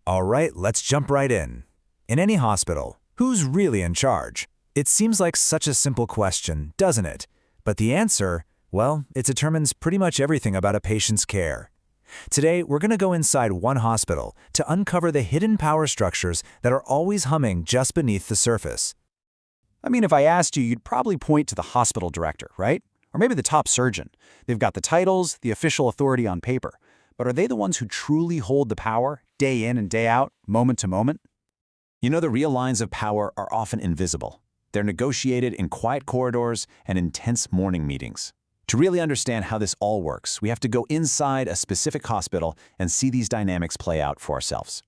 All right, let's jump right in. In any hospital, who's really in charge? It seems like such a simple question, doesn't it? But the answer, well, it determines pretty much everything about a patient's care. Today, we're going to go inside one hospital to uncover the hidden power structures that are always humming just beneath the surface. I mean, if I asked you, you'd probably point to the hospital director, right? Or maybe the top surgeon. They've got the titles, the official authority on paper. But are they the ones who truly hold the power, day in and day out, moment to moment? You know, the real lines of power are often invisible. They're negotiated in quiet corridors and intense morning meetings. To really understand how this all works, we have to go inside a specific hospital and see these dynamics play out for ourselves.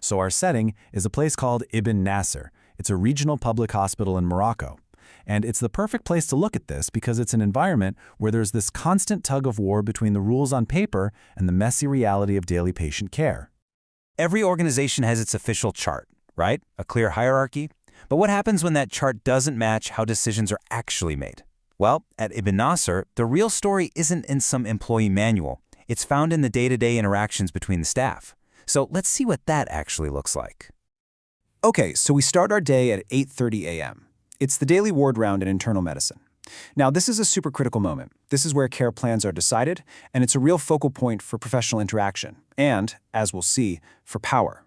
So our setting is a place called Ibn Nasser. It's a regional public hospital in Morocco. And it's the perfect place to look at this because it's an environment where there's this constant tug of war between the rules on paper and the messy reality of daily patient care. Every organization has its official chart, right? A clear hierarchy. But what happens when that chart doesn't match how decisions are actually made? Well, at Ibn Nasser, the real story isn't in some employee manual. It's found in the day-to-day interactions between the staff. So let's see what that actually looks like. Okay, so we start our day at 8:30 a.m. It's the daily ward round in internal medicine. Now, this is a super critical moment. This is where care plans are decided, and it's a real focal point for professional interaction and, as we'll see, for power.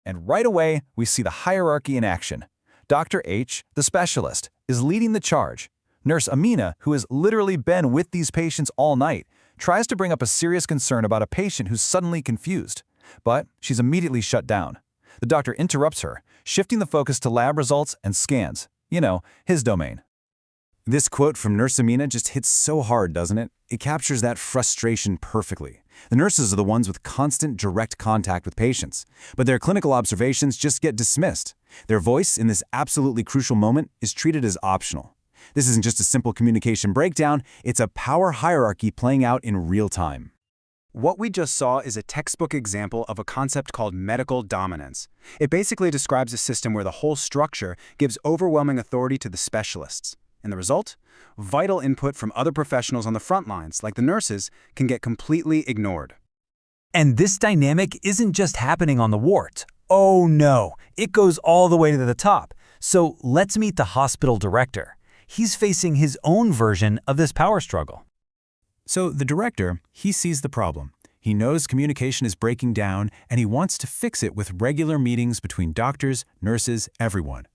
And right away, we see the hierarchy in action. Dr. H, the specialist, is leading the charge. Nurse Amina, who has literally been with these patients all night, tries to bring up a serious concern about a patient who's suddenly confused. But she's immediately shut down. The doctor interrupts her, shifting the focus to lab results and scans. You know, his domain. This quote from Nurse Amina just hits so hard, doesn't it? It captures that frustration perfectly. The nurses are the ones with constant direct contact with patients, but their clinical observations just get dismissed. Their voice in this absolutely crucial moment is treated as optional. This isn't just a simple communication breakdown, it's a power hierarchy playing out in real time. What we just saw is a textbook example of a concept called medical dominance. It basically describes a system where the whole structure gives overwhelming authority to the specialists. And the result? Vital input from other professionals on the front lines, like the nurses, can get completely ignored. And this dynamic isn't just happening on the ward. Oh no, it goes all the way to the top. So let's meet the hospital director. He's facing his own version of this power struggle. So the director, he sees the problem. He knows communication is breaking down, and he wants to fix it with regular meetings between doctors, nurses, everyone.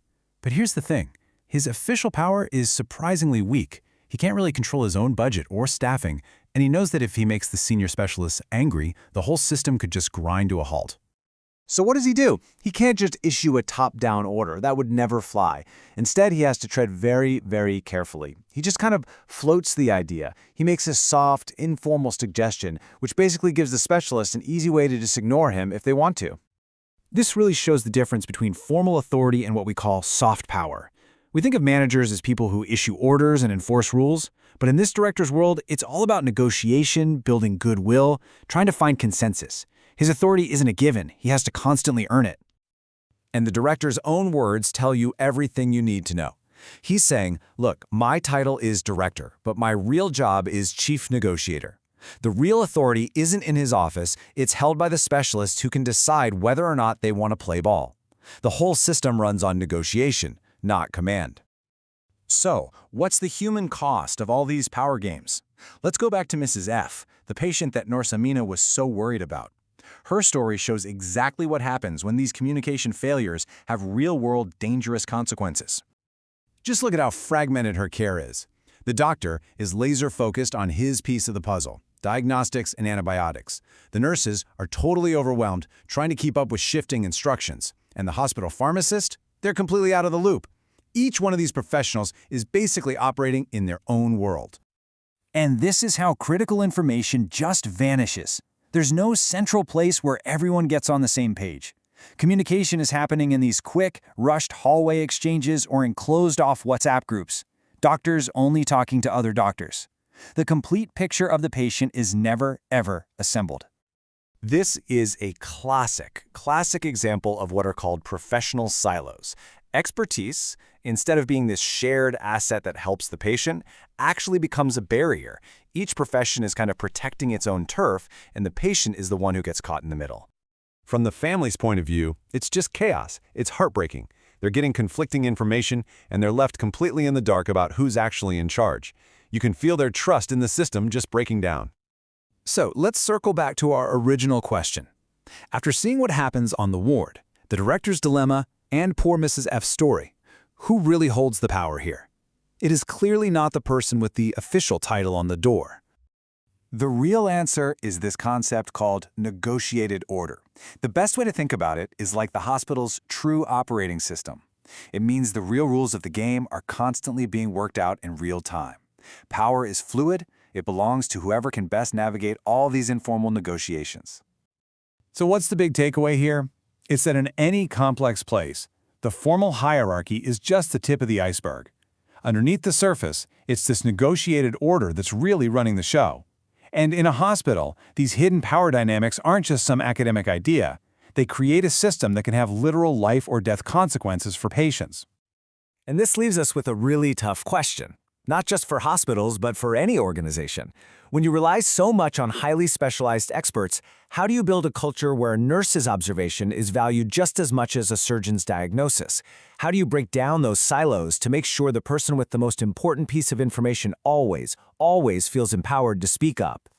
But here's the thing. His official power is surprisingly weak. He can't really control his own budget or staffing, and he knows that if he makes the senior specialists angry, the whole system could just grind to a halt. So what does he do? He can't just issue a top-down order. That would never fly. Instead, he has to tread very, very carefully. He just kind of floats the idea. He makes a soft, informal suggestion, which basically gives the specialist an easy way to just ignore him if they want to. This really shows the difference between formal authority and what we call soft power. We think of managers as people who issue orders and enforce rules, but in this director's world, it's all about negotiation, building goodwill, trying to find consensus. His authority isn't a given. He has to constantly earn it. And the director's own words tell you everything you need to know. He's saying, look, my title is director, but my real job is chief negotiator. The real authority isn't in his office, it's held by the specialists who can decide whether or not they want to play ball. The whole system runs on negotiation, not command. So, what's the human cost of all these power games? Let's go back to Mrs. F, the patient that Nurse Amina was so worried about. Her story shows exactly what happens when these communication failures have real-world dangerous consequences. Just look at how fragmented her care is. The doctor is laser-focused on his piece of the puzzle, diagnostics and antibiotics. The nurses are totally overwhelmed, trying to keep up with shifting instructions. And the hospital pharmacist? They're completely out of the loop. Each one of these professionals is basically operating in their own world. And this is how critical information just vanishes. There's no central place where everyone gets on the same page. Communication is happening in these quick, rushed hallway exchanges or in closed-off WhatsApp groups. Doctors only talking to other doctors. The complete picture of the patient is never, ever assembled. This is a classic example of what are called professional silos. Expertise, instead of being this shared asset that helps the patient, actually becomes a barrier. Each profession is kind of protecting its own turf, and the patient is the one who gets caught in the middle. From the family's point of view, it's just chaos. It's heartbreaking. They're getting conflicting information, and they're left completely in the dark about who's actually in charge. You can feel their trust in the system just breaking down. So let's circle back to our original question. After seeing what happens on the ward, the director's dilemma, and poor Mrs. F's story, who really holds the power here? It is clearly not the person with the official title on the door. The real answer is this concept called negotiated order. The best way to think about it is like the hospital's true operating system. It means the real rules of the game are constantly being worked out in real time. Power is fluid. It belongs to whoever can best navigate all these informal negotiations. So what's the big takeaway here? It's that in any complex place, the formal hierarchy is just the tip of the iceberg. Underneath the surface, it's this negotiated order that's really running the show. And in a hospital, these hidden power dynamics aren't just some academic idea. They create a system that can have literal life or death consequences for patients. And this leaves us with a really tough question, not just for hospitals, but for any organization. When you rely so much on highly specialized experts, how do you build a culture where a nurse's observation is valued just as much as a surgeon's diagnosis? How do you break down those silos to make sure the person with the most important piece of information always feels empowered to speak up?